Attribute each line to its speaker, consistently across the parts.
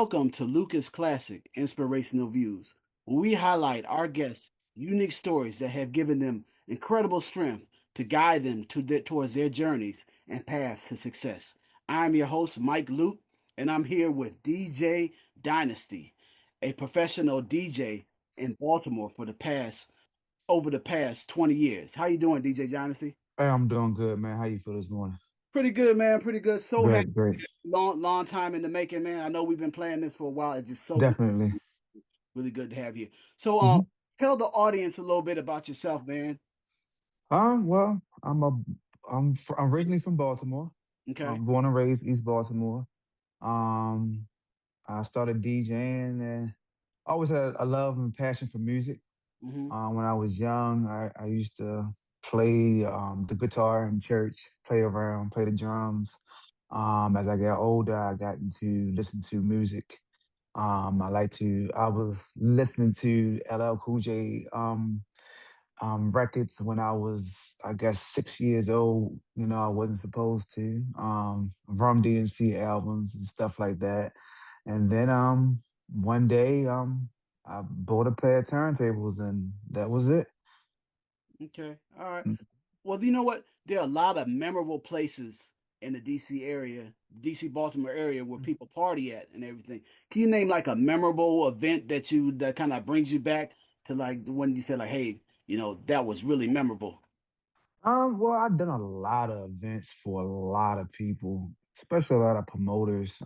Speaker 1: Welcome to Lucas Classic Inspirational Views, where we highlight our guests' unique stories that have given them incredible strength to guide them towards their journeys and paths to success. I'm your host, Mike Luke, and I'm here with DJ Dynasty, a professional DJ in Baltimore over the past 20 years. How you doing, DJ Dynasty?
Speaker 2: Hey, I'm doing good, man. How you feel this morning?
Speaker 1: Pretty good, man. Pretty good. So happy.
Speaker 2: Great, great.
Speaker 1: Long time in the making, man. I know we've been playing this for a while. It's just so good,
Speaker 2: Definitely.
Speaker 1: really good to have you. So,
Speaker 2: hmm
Speaker 1: tell the audience a little bit about yourself, man.
Speaker 2: Well, I'm originally from Baltimore.
Speaker 1: Okay.
Speaker 2: I'm born and raised East Baltimore. Um, I started DJing and always had a love and passion for music.
Speaker 1: Hmm.
Speaker 2: When I was young, I used to play the guitar in church, play around, play the drums. As I got older, I got into listen to music. I was listening to LL Cool J records when I was, I guess, 6 years old. I wasn't supposed to. Rum DNC albums and stuff like that. And then one day I bought a pair of turntables and that was it.
Speaker 1: Okay. All right. Well, you know what? There are a lot of memorable places in the DC area, DC Baltimore area where people party at and everything. Can you name like a memorable event that kind of brings you back to like when you said like, hey, that was really memorable?
Speaker 2: Well, I've done a lot of events for a lot of people, especially a lot of promoters.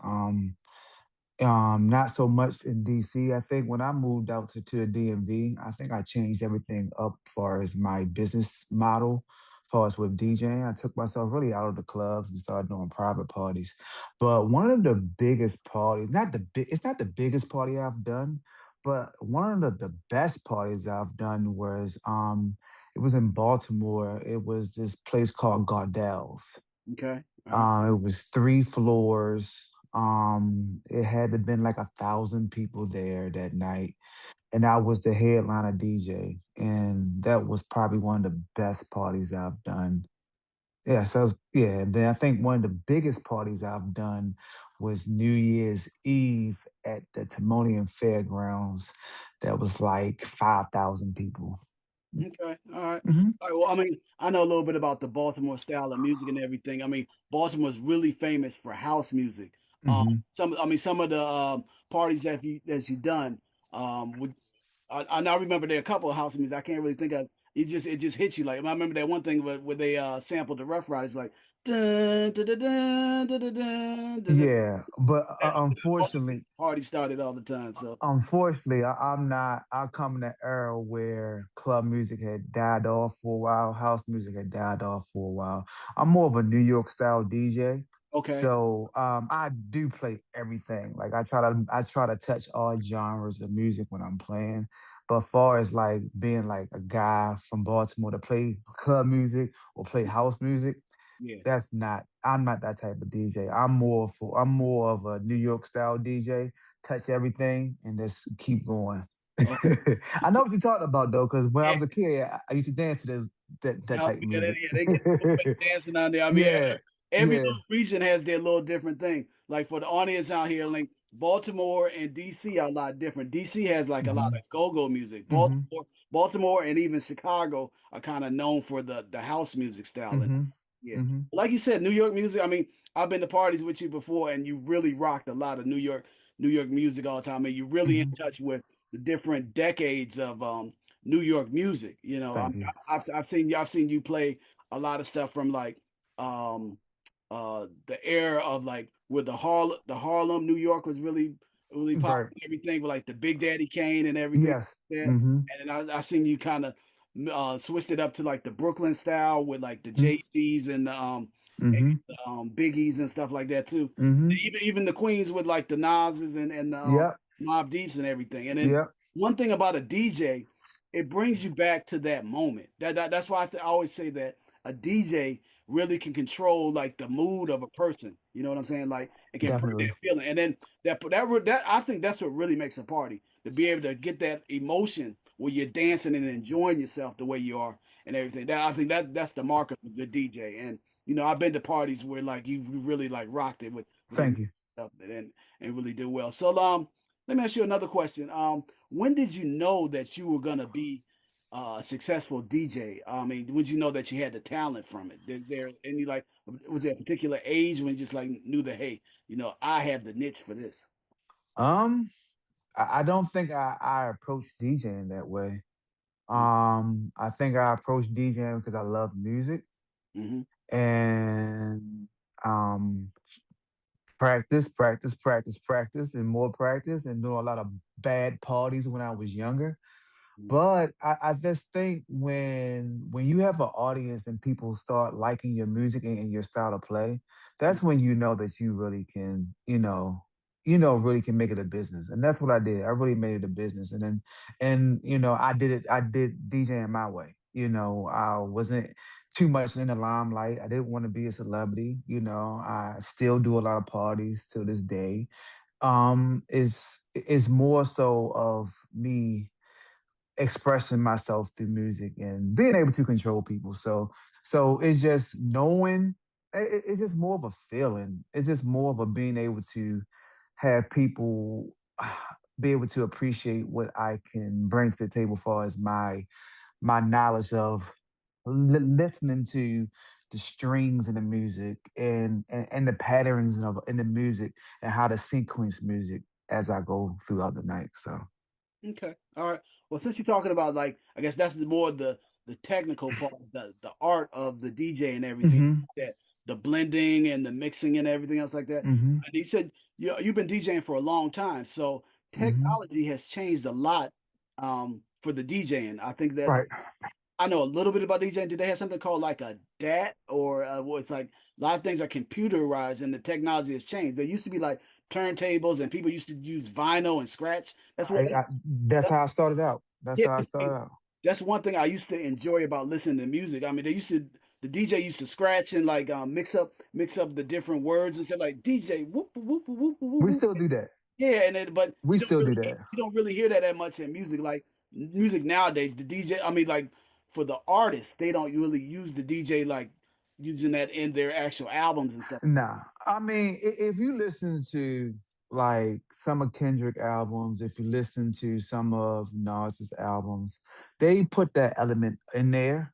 Speaker 2: Not so much in DC. I think when I moved out to the DMV, I think I changed everything up as far as my business model. As far as with DJing, I took myself really out of the clubs and started doing private parties. But one of the biggest parties, it's not the biggest party I've done, but one of the best parties I've done was it was in Baltimore. It was this place called Gardell's.
Speaker 1: Okay. All right.
Speaker 2: It was 3 floors. It had to been like 1,000 people there that night, and I was the headliner DJ, and that was probably one of the best parties I've done. Yeah, yeah. And then I think one of the biggest parties I've done was New Year's Eve at the Timonium Fairgrounds. That was like 5,000 people.
Speaker 1: Okay, all right.
Speaker 2: hmm
Speaker 1: All right. Well, I mean, I know a little bit about the Baltimore style of music and everything. I mean, Baltimore's really famous for house music.
Speaker 2: hmm
Speaker 1: Some of the parties that you done, would I now remember there are a couple of house music I can't really think of. It just hits you like I remember that one thing where they sampled the Rough Riders like dun, dun, dun, dun, dun, dun, dun, dun, dun.
Speaker 2: Yeah, but
Speaker 1: That always gets
Speaker 2: unfortunately,
Speaker 1: the party started all the time. So
Speaker 2: I'm not. I come in an era where club music had died off for a while, house music had died off for a while. I'm more of a New York style DJ,
Speaker 1: okay,
Speaker 2: so I do play everything. Like I try to touch all genres of music when I'm playing. But far as like being like a guy from Baltimore to play club music or play house music,
Speaker 1: yeah,
Speaker 2: I'm not that type of DJ. I'm more of a New York style DJ. Touch everything and just keep going.
Speaker 1: okay.
Speaker 2: I know what you're talking about though, because when I was a kid, I used to dance to that
Speaker 1: Yeah,
Speaker 2: type of
Speaker 1: yeah,
Speaker 2: music.
Speaker 1: they get movement dancing out there. I mean,
Speaker 2: Yeah,
Speaker 1: every
Speaker 2: yeah.
Speaker 1: little region has their little different thing. Like for the audience out here, like Baltimore and DC are a lot different. DC has like a lot
Speaker 2: hmm
Speaker 1: of go-go music.
Speaker 2: hmm
Speaker 1: Baltimore and even Chicago are kind of known for the house music style. And
Speaker 2: hmm
Speaker 1: yeah,
Speaker 2: hmm
Speaker 1: like you said, New York music. I mean, I've been to parties with you before, and you really rocked a lot of New York music all the time. And you're really in
Speaker 2: hmm
Speaker 1: touch with the different decades of New York music.
Speaker 2: Thank you.
Speaker 1: I've seen you play a lot of stuff from like um the era of like where the Harlem, New York was really popular
Speaker 2: Right.
Speaker 1: and everything with like the Big Daddy Kane and everything
Speaker 2: Yes.
Speaker 1: like that.
Speaker 2: hmm
Speaker 1: And then I've seen you kind of switched it up to like the Brooklyn style with like the
Speaker 2: hmm
Speaker 1: Jay-Z's and
Speaker 2: hmm
Speaker 1: Biggies and stuff like that too.
Speaker 2: hmm
Speaker 1: Even the Queens with like the Nas's and the
Speaker 2: Yep.
Speaker 1: Mobb Deeps and everything. And then
Speaker 2: Yep.
Speaker 1: one thing about a DJ, it brings you back to that moment. That's why I always say that a DJ really can control like the mood of a person. You know what I'm saying? Like it can bring that
Speaker 2: Definitely.
Speaker 1: feeling, and then that I think that's what really makes a party to be able to get that emotion where you're dancing and enjoying yourself the way you are and everything. That I think that's the mark of a good DJ. And I've been to parties where like you really like rocked it with
Speaker 2: Thank you.
Speaker 1: and really did well. So let me ask you another question. When did you know that you were gonna be a successful DJ? I mean, when did you know that you had the talent from it? Is there any like was there a particular age when you just like knew that hey, I have the niche for this?
Speaker 2: Um, I don't think I approached DJing that way. I think I approached DJing because I love music
Speaker 1: Mm-hmm.
Speaker 2: and um practice, practice, practice, practice, and more practice, and doing a lot of bad parties when I was younger. But I just think when you have an audience and people start liking your music and your style of play, that's when you know that you really can, really can make it a business. And that's what I did. I really made it a business. And I did it, I did DJing my way. I wasn't too much in the limelight. I didn't want to be a celebrity. I still do a lot of parties to this day. Is more so of me expressing myself through music and being able to control people. So it's just knowing. It's just more of a feeling. It's just more of a being able to have people be able to appreciate what I can bring to the table, as far as my knowledge of listening to the strings in the music and the patterns in the music and how to sequence music as I go throughout the night. So.
Speaker 1: Okay. All right. Well, since you're talking about like, I guess that's more the technical part, the art of the DJ and everything,
Speaker 2: Hmm.
Speaker 1: that the blending and the mixing and everything else like that.
Speaker 2: Hmm.
Speaker 1: And you said you've been DJing for a long time, so
Speaker 2: Hmm.
Speaker 1: technology has changed a lot for the DJing. I think that
Speaker 2: Right.
Speaker 1: I know a little bit about DJing. Do they have something called like a DAT or well, it's like a lot of things are computerized and the technology has changed. There used to be like turntables and people used to use vinyl and scratch. That's what.
Speaker 2: That's how I started out. That's
Speaker 1: Yeah,
Speaker 2: how I started out.
Speaker 1: that's one thing I used to enjoy about listening to music. I mean, the DJ used to scratch and like mix up the different words and stuff like DJ whoop whoop whoop whoop whoop
Speaker 2: We
Speaker 1: whoop.
Speaker 2: still do that.
Speaker 1: Yeah, and then but
Speaker 2: We still do that.
Speaker 1: you don't really hear that much in music. Like music nowadays, the DJ. I mean, like for the artists, they don't really use the DJ like using that in their actual albums and stuff.
Speaker 2: Nah, I mean, if you listen to like some of Kendrick albums, if you listen to some of Nas's albums, they put that element in there.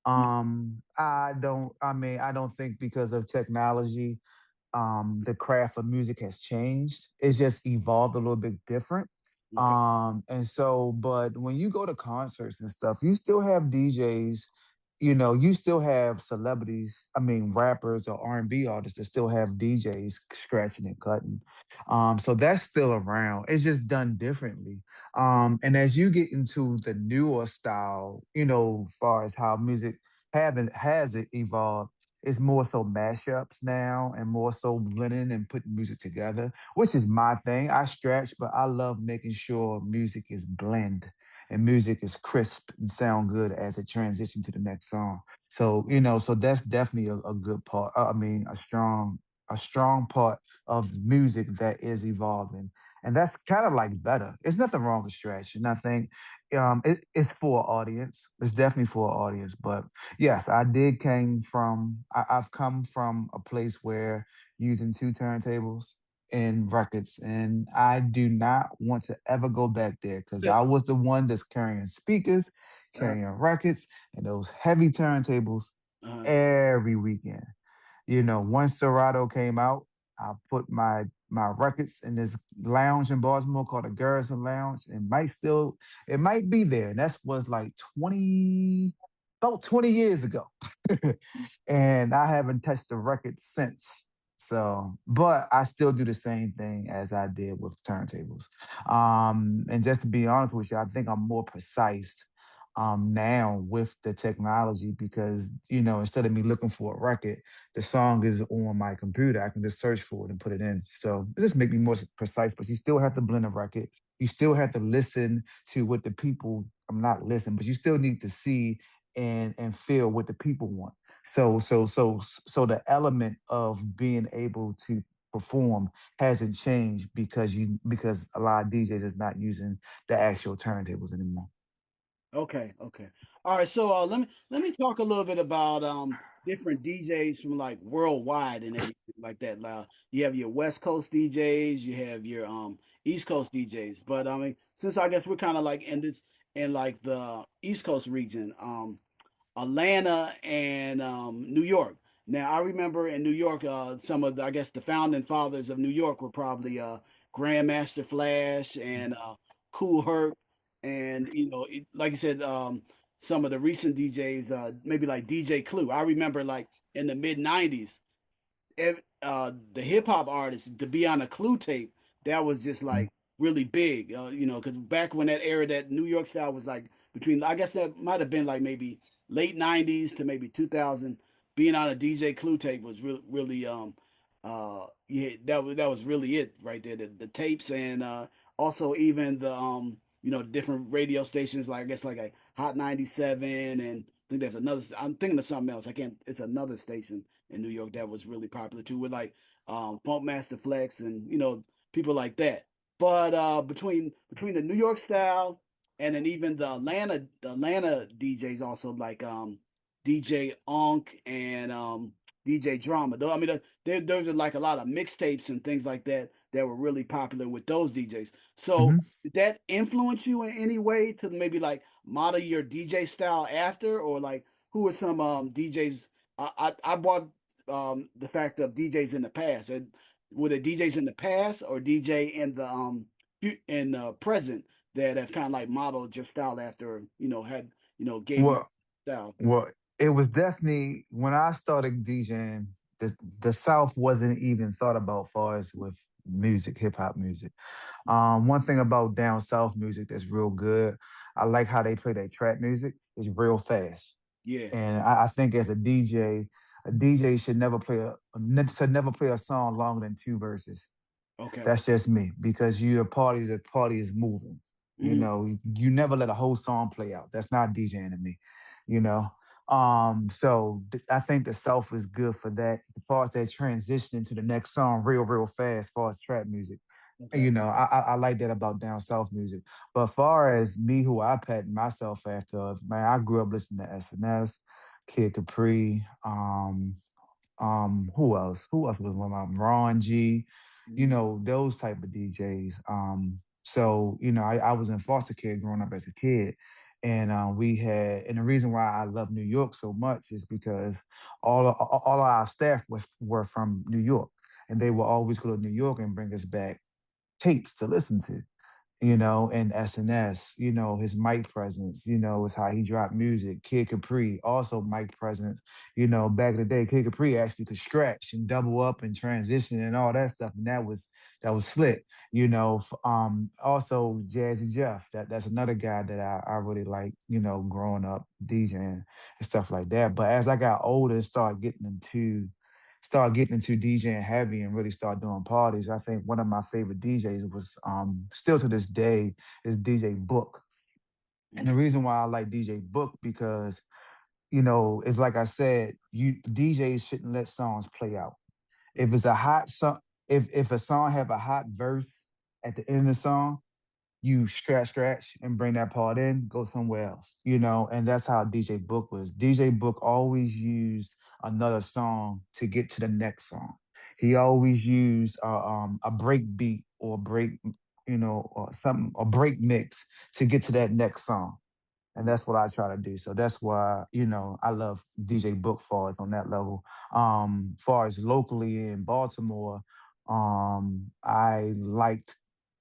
Speaker 2: I don't think because of technology, the craft of music has changed. It's just evolved a little bit different.
Speaker 1: Okay.
Speaker 2: But when you go to concerts and stuff, you still have DJs, you still have celebrities, I mean rappers or R&B artists that still have DJs scratching and cutting. So that's still around. It's just done differently. And as you get into the newer style, far as how music haven't has it evolved, it's more so mashups now and more so blending and putting music together, which is my thing. I stretch, but I love making sure music is blend and music is crisp and sound good as it transitions to the next song. So that's definitely a good part. I mean, a strong part of music that is evolving. And that's kind of like better. It's nothing wrong with stretch. And I think it's for an audience. It's definitely for an audience. But yes, I've come from a place where using two turntables and records, and I do not want to ever go back there because I was the one that's carrying speakers,
Speaker 1: Uh,
Speaker 2: carrying records, and those heavy turntables
Speaker 1: uh,
Speaker 2: every weekend. Once Serato came out, I put my records in this lounge in Baltimore called the Garrison Lounge. It might be there. And that's was like about 20 years ago. And I haven't touched the record since. So, but I still do the same thing as I did with turntables. And just to be honest with you, I think I'm more precise now with the technology because instead of me looking for a record, the song is on my computer. I can just search for it and put it in. So it just make me more precise. But you still have to blend a record. You still have to listen to what the people. I'm not listen, but you still need to see and feel what the people want. So the element of being able to perform hasn't changed because a lot of DJs is not using the actual turntables anymore.
Speaker 1: okay, okay. All right, so let me talk a little bit about different DJs from like worldwide and everything like that. You have your West Coast DJs, you have your East Coast DJs. But I mean, since I guess we're kind of like in like the East Coast region, Atlanta and New York. Now, I remember in New York, some of the, I guess, the founding fathers of New York were probably Grandmaster Flash and Cool Herc, and like you said, some of the recent DJs, maybe like DJ Clue. I remember like in the mid '90s, the hip hop artists to be on a Clue tape, that was just like really big, because back when that era, that New York style was like between, I guess that might have been like maybe late '90s to maybe 2000. Being on a DJ Clue tape was really, really, yeah, that was really it right there. The tapes and also even the different radio stations like I guess like a Hot 97 and I think there's another. I'm thinking of something else. I can't. It's another station in New York that was really popular too, with like Funk Master Flex and people like that. But between the New York style and then even the Atlanta DJs also like DJ Unk and DJ Drama. Though I mean, there's like a lot of mixtapes and things like that that were really popular with those DJs. So
Speaker 2: Hmm.
Speaker 1: did that influence you in any way to maybe like model your DJ style after, or like who are some DJs? I bought the fact of DJs in the past. And were the DJs in the past or DJ in the in the present that have kind of like modeled your style after had gave you
Speaker 2: Well,
Speaker 1: style?
Speaker 2: well, it was definitely when I started DJing. The South wasn't even thought about far as with music, hip hop music. One thing about down south music that's real good, I like how they play their trap music. It's real fast,
Speaker 1: Yeah.
Speaker 2: and I think as a DJ should never never play a song longer than two verses.
Speaker 1: Okay.
Speaker 2: That's just me because you're a party. The party is moving. You
Speaker 1: Hmm.
Speaker 2: know, you never let a whole song play out. That's not DJing to me. You know, I think the South is good for that. As far as that transition to the next song, real fast. As far as trap music,
Speaker 1: Okay.
Speaker 2: I like that about down south music. But far as me, who I pat myself after, man, I grew up listening to SNS, Kid Capri, who else? Who else was one of my Ron G,
Speaker 1: Hmm.
Speaker 2: those type of DJs. So I was in foster care growing up as a kid, and and the reason why I love New York so much is because all of our staff were from New York, and they would always go to New York and bring us back tapes to listen to, and SNS, his mic presence, is how he dropped music. Kid Capri, also mic presence. Back in the day, Kid Capri actually could stretch and double up and transition and all that stuff. And that was slick. Also Jazzy Jeff. That's another guy that I really like, growing up DJing and stuff like that. But as I got older and started getting into DJing heavy and really start doing parties. I think one of my favorite DJs was still to this day is DJ Book. And the
Speaker 1: Okay.
Speaker 2: reason why I like DJ Book because it's like I said, you DJs shouldn't let songs play out. If
Speaker 1: Hmm.
Speaker 2: it's a hot song, if a song have a hot verse at the end of the song, you scratch and bring that part in, go somewhere else, and that's how DJ Book was. DJ Book always used another song to get to the next song. He always used a break beat or break, or something, a break mix to get to that next song. And that's what I try to do. So that's why, I love DJ Book far as on that level. Far as locally in Baltimore, I liked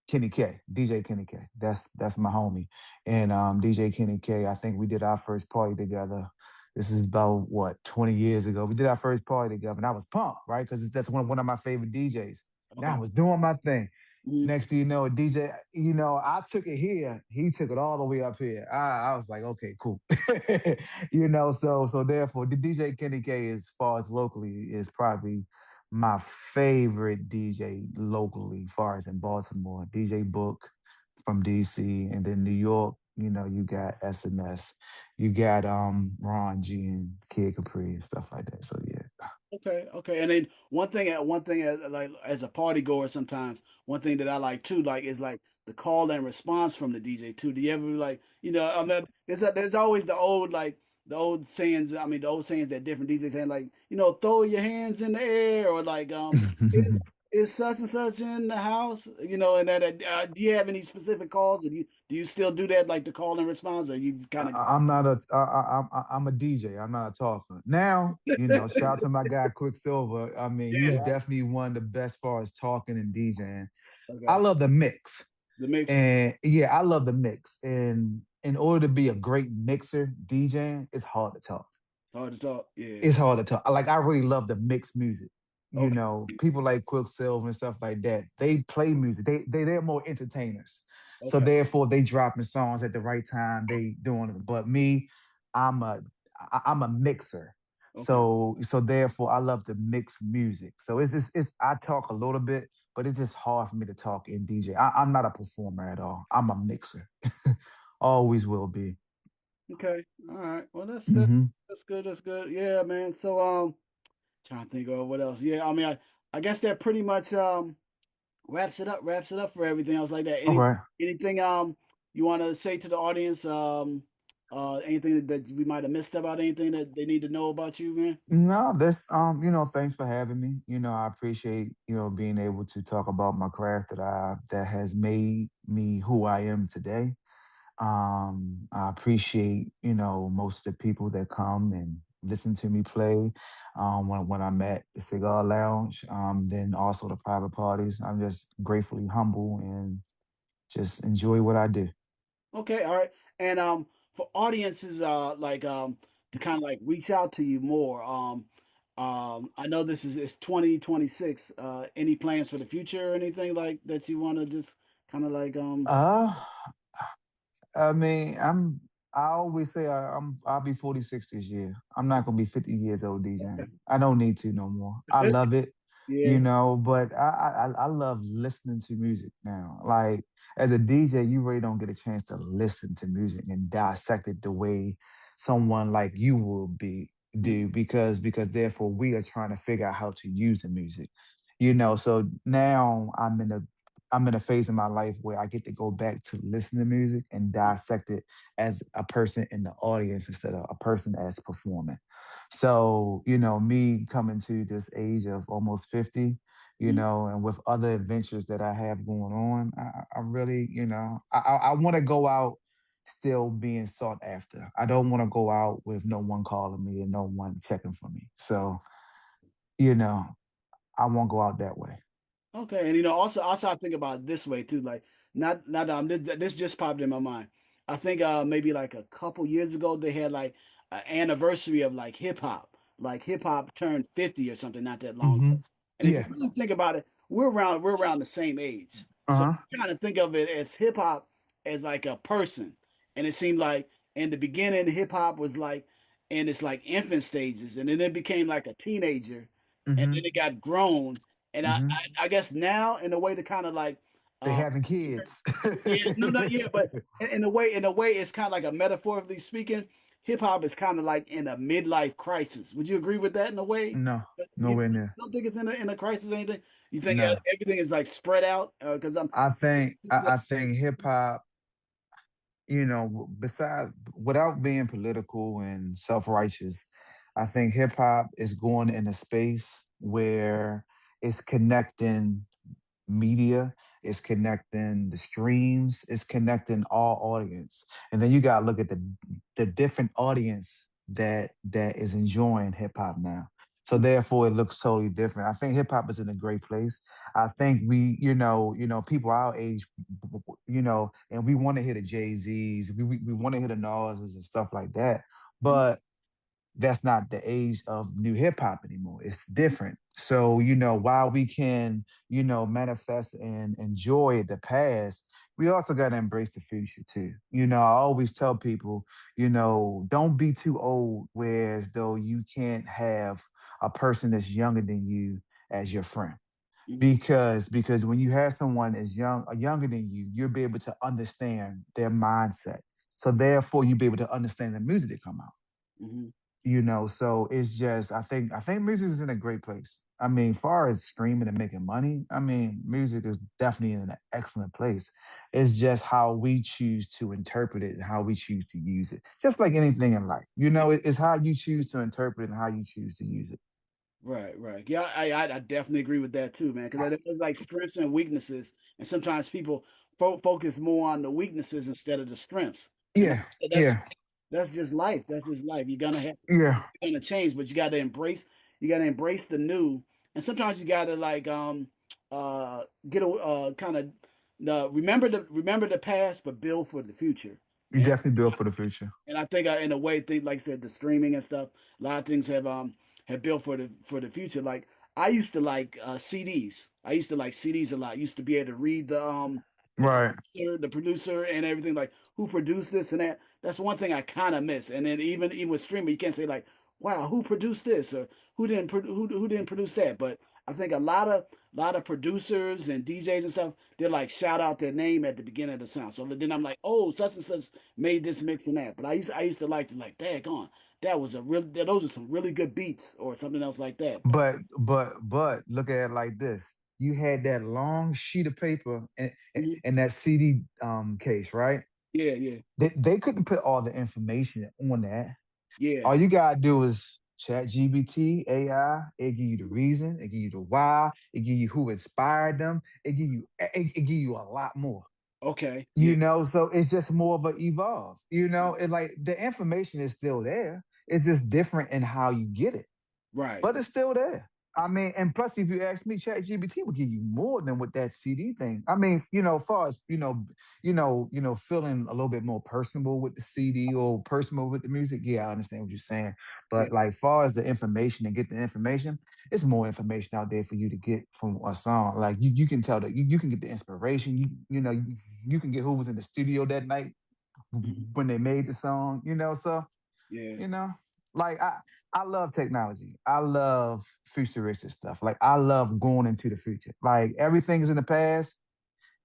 Speaker 2: Kenny K, DJ Kenny K. That's my homie. And DJ Kenny K, I think we did our first party together. This is about what, 20 years ago. We did our first party together, and I was pumped, right? Because that's one of my favorite DJs. Now I
Speaker 1: Okay.
Speaker 2: was doing my thing.
Speaker 1: Hmm.
Speaker 2: Next thing you know, DJ, I took it here. He took it all the way up here. I was like, okay, cool. So therefore, the DJ Kenny K, as far as locally, is probably my favorite DJ locally, far as in Baltimore. DJ Book from DC, and then New York. You got SMS, you got Ron G and Kid Capri and stuff like that. So yeah.
Speaker 1: Okay, okay. And then one thing like as a party goer sometimes one thing that I like too like is like the call and response from the DJ too. Do you ever like I mean there's always the old like the old sayings. I mean, the old sayings that different DJs had, like throw your hands in the air, or like is such and such in the house, and that do you have any specific calls? Or do you still do that, like the call and response, or you kind of
Speaker 2: I'm not a I'm a DJ. I'm not a talker. Now, shout out to my guy Quicksilver. I mean, he's
Speaker 1: yeah,
Speaker 2: definitely one of the best as far as talking and DJing. I
Speaker 1: okay,
Speaker 2: love the mix.
Speaker 1: the mix
Speaker 2: And yeah, I love the mix. And in order to be a great mixer, DJing, it's hard to talk.
Speaker 1: hard to talk. Yeah,
Speaker 2: It's hard to talk. Like I really love the mixed music.
Speaker 1: okay,
Speaker 2: People like Quicksilver and stuff like that. They play music. They're more entertainers. So
Speaker 1: okay,
Speaker 2: therefore, they dropping songs at the right time. They doing it. But me, I'm a I'm a mixer.
Speaker 1: okay.
Speaker 2: So therefore, I love to mix music. So it's I talk a little bit, but it's just hard for me to talk in DJ. I'm not a performer at all. I'm a mixer. Always will be.
Speaker 1: Okay. All right. Well, that's that,
Speaker 2: Hmm.
Speaker 1: that's good. That's good. Yeah, man. So trying to think of what else. Yeah, I mean, I guess that pretty much wraps it up for everything else like that.
Speaker 2: All right.
Speaker 1: Anything you want to say to the audience? Anything that we might have missed about, anything that they need to know about you, man?
Speaker 2: No, thanks for having me. I appreciate, being able to talk about my craft that has made me who I am today. I appreciate, most of the people that come and listen to me play. When I'm at the cigar lounge, then also the private parties. I'm just gratefully humble and just enjoy what I do.
Speaker 1: Okay, all right. And for audiences like to kind of like reach out to you more. I know this is it's 2026. Any plans for the future or anything like that you want to just kind of like
Speaker 2: Uh, I mean, I always say I'll be 46 this year. I'm not gonna be 50 years old DJing. I don't need to no more. I love it,
Speaker 1: yeah.
Speaker 2: but I love listening to music now. Like as a DJ, you really don't get a chance to listen to music and dissect it the way someone like you will be do because therefore we are trying to figure out how to use the music. So now I'm in a phase in my life where I get to go back to listen to music and dissect it as a person in the audience instead of a person that's performing. So, me coming to this age of almost 50,
Speaker 1: Mhm.
Speaker 2: and with other adventures that I have going on, I really, I want to go out still being sought after. I don't want to go out with no one calling me and no one checking for me. So, you know, I won't go out that way.
Speaker 1: Okay, and also I think about it this way too. Like not this just popped in my mind. I think maybe like a couple years ago they had like an anniversary of like hip hop. Like hip hop turned 50 or something not that long ago.
Speaker 2: Hmm.
Speaker 1: And if you
Speaker 2: Yeah.
Speaker 1: really think about it, we're around the same age. So
Speaker 2: Uh-huh.
Speaker 1: you kind of think of it as hip hop as like a person. And it seemed like in the beginning hip hop was like in its like infant stages, and then it became like a teenager, and then
Speaker 2: Hmm.
Speaker 1: it got grown, and
Speaker 2: Hmm.
Speaker 1: I guess now in a way to kind of like
Speaker 2: They
Speaker 1: uh
Speaker 2: having kids.
Speaker 1: yeah, no, yeah, but in a way it's kind of like a metaphorically speaking, hip hop is kind of like in a midlife crisis. Would you agree with that in a way?
Speaker 2: No,
Speaker 1: You
Speaker 2: nowhere near.
Speaker 1: don't think it's in a crisis or anything? You think
Speaker 2: No.
Speaker 1: everything is like spread out? Because I'm
Speaker 2: I think hip hop, besides without being political and self-righteous, I think hip hop is going in a space where it's connecting media, it's connecting the streams, it's connecting all audience. And then you gotta look at the different audience that is enjoying hip hop now. So therefore it looks totally different. I think hip hop is in a great place. I think we, people our age, and we want to hear the Jay-Z's, we want to hear the Nas's and stuff like that. But that's not the age of new hip hop anymore. It's different. So, while we can, manifest and enjoy the past, we also got to embrace the future too. I always tell people, don't be too old where as though you can't have a person that's younger than you as your friend.
Speaker 1: Mhm,
Speaker 2: Because when you have someone as young or younger than you, you'll be able to understand their mindset. So therefore you'll be able to understand the music that come out.
Speaker 1: mhm.
Speaker 2: So it's just I think music is in a great place. I mean, far as streaming and making money, I mean, music is definitely in an excellent place. It's just how we choose to interpret it and how we choose to use it. Just like anything in life,
Speaker 1: Yeah.
Speaker 2: it's how you choose to interpret it and how you choose to use it.
Speaker 1: Right, right. Yeah, I definitely agree with that too, man. Because there's like strengths and weaknesses, and sometimes people focus more on the weaknesses instead of the strengths. And
Speaker 2: Yeah,
Speaker 1: that's
Speaker 2: yeah,
Speaker 1: that's just life. That's just life.
Speaker 2: yeah.
Speaker 1: You're gonna change, but you gotta embrace the new. And sometimes you gotta like get a kind of remember the past, but build for the future.
Speaker 2: You definitely built for the future.
Speaker 1: And I think in a way, like I said, the streaming and stuff, a lot of things have built for the future. Like I used to like CDs. I used to like CDs a lot. I used to be able to read
Speaker 2: Right.
Speaker 1: the producer and everything, like who produced this and that. That's one thing I kind of miss. And then even with streaming, you can't say like, wow, who produced this or who didn't produce that. But I think a lot of producers and DJs and stuff, they like shout out their name at the beginning of the sound. So then I'm like, oh, such and such made this mix and that. But I used to like daggone, those are some really good beats or something else like that. But
Speaker 2: But look at it like this. You had that long sheet of paper
Speaker 1: mhm,
Speaker 2: and that CD case, right?
Speaker 1: yeah, yeah,
Speaker 2: They couldn't put all the information on that.
Speaker 1: yeah,
Speaker 2: All you gotta do is chat GBT, AI, it give you the reason, it give you the why, it give you who inspired them, it give you a lot more.
Speaker 1: okay, yeah,
Speaker 2: So it's just more of an evolve, and like the information is still there. It's just different in how you get it,
Speaker 1: right,
Speaker 2: but it's still there. I mean, and plus, if you ask me, ChatGPT will give you more than what that CD thing. I mean, as far as feeling a little bit more personable with the CD or personal with the music. Yeah, I understand what you're saying,
Speaker 1: yeah,
Speaker 2: but like, far as the information and get the information, it's more information out there for you to get from a song. Like you can tell that you can get the inspiration. You can get who was in the studio that night
Speaker 1: mhm,
Speaker 2: when they made the song. So
Speaker 1: yeah,
Speaker 2: you know like I love technology. I love futuristic stuff. Like, I love going into the future. Like, everything is in the past.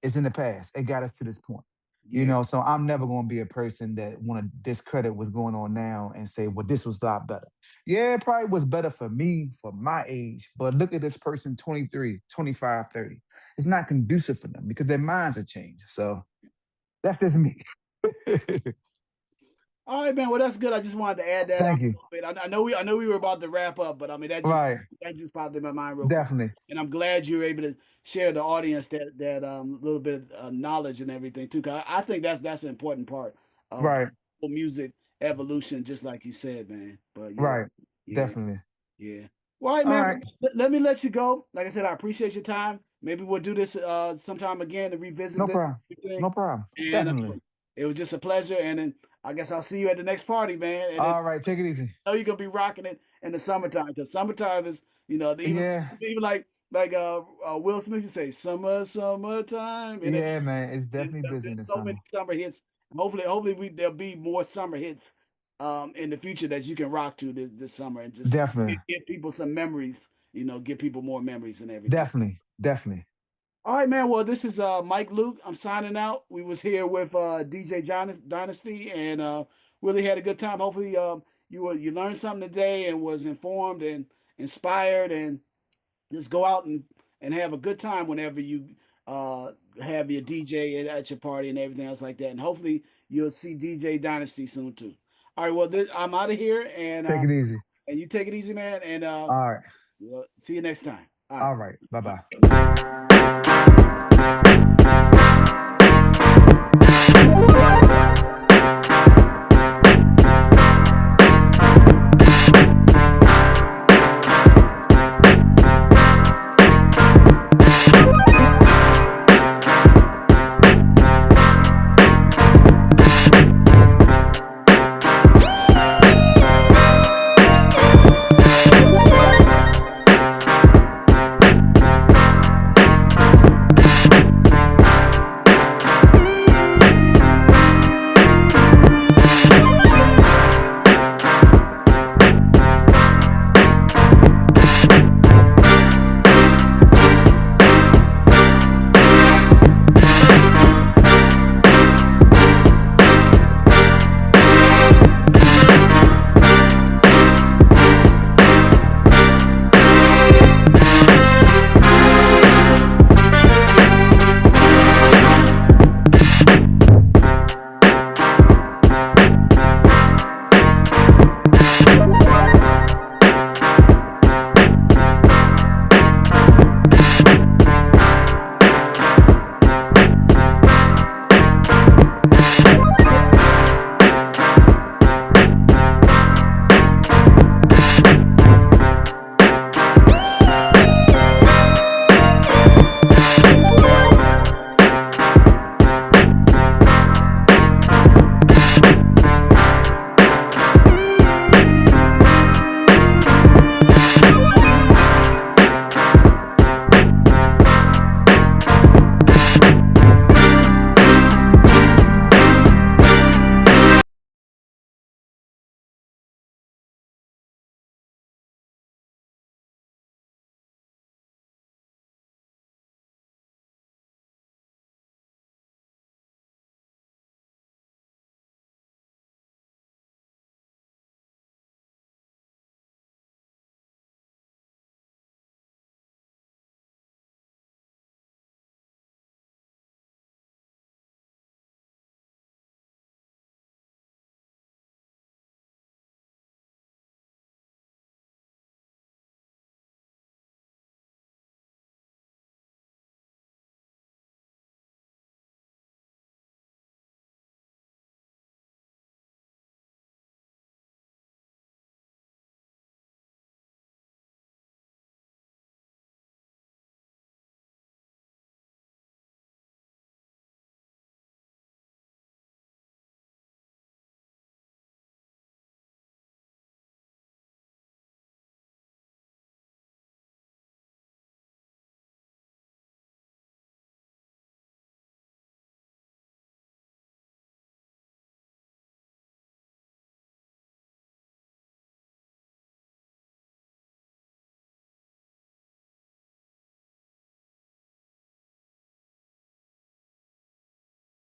Speaker 2: It's in the past. It got us to this point.
Speaker 1: yeah,
Speaker 2: So I'm never going to be a person that want to discredit what's going on now and say, well, this was a lot better. Yeah, it probably was better for me for my age, but look at this person, 23, 25, 30. It's not conducive for them because their minds have changed. So that's just me.
Speaker 1: All right, man. Well, that's good. I just wanted to add that on
Speaker 2: Thank you.
Speaker 1: a little bit. I know we were about to wrap up, but I mean
Speaker 2: Right.
Speaker 1: that just popped in my mind real quick.
Speaker 2: Definitely.
Speaker 1: And I'm glad you were able to share the audience that little bit of knowledge and everything too. 'Cause I think that's an important part of
Speaker 2: Right.
Speaker 1: music evolution, just like you said, man. But yeah,
Speaker 2: Right.
Speaker 1: yeah.
Speaker 2: Definitely.
Speaker 1: Yeah. Well, all right,
Speaker 2: All
Speaker 1: man.
Speaker 2: right.
Speaker 1: Let me let you go. Like I said, I appreciate your time. Maybe we'll do this sometime again to revisit
Speaker 2: No
Speaker 1: this
Speaker 2: problem.
Speaker 1: thing.
Speaker 2: No problem.
Speaker 1: And
Speaker 2: Definitely.
Speaker 1: it was just a pleasure. And then I guess I'll see you at the next party, man. And then
Speaker 2: All right. Take it easy.
Speaker 1: I know you're gonna be rocking it in the summertime because summertime is,
Speaker 2: Yeah.
Speaker 1: even like Will Smith you say summertime. And
Speaker 2: Yeah, man. It's
Speaker 1: there's
Speaker 2: definitely busy in the
Speaker 1: so many
Speaker 2: summer.
Speaker 1: summer hits. Hopefully there'll be more summer hits in the future that you can rock to this summer and just
Speaker 2: Definitely.
Speaker 1: give people some memories, give people more memories and everything.
Speaker 2: Definitely. Definitely.
Speaker 1: All right, man. Well, this is Mike Luke. I'm signing out. We was here with DJ Dynasty and really had a good time. Hopefully you learned something today and was informed and inspired and just go out and have a good time whenever you uh, have your DJ at your party and everything else like that. And hopefully you'll see DJ Dynasty soon too. All right, well, I'm out of here
Speaker 2: Take it easy.
Speaker 1: and you take it easy, man. And
Speaker 2: All right.
Speaker 1: see you next time. All
Speaker 2: All right. Bye bye.
Speaker 1: right.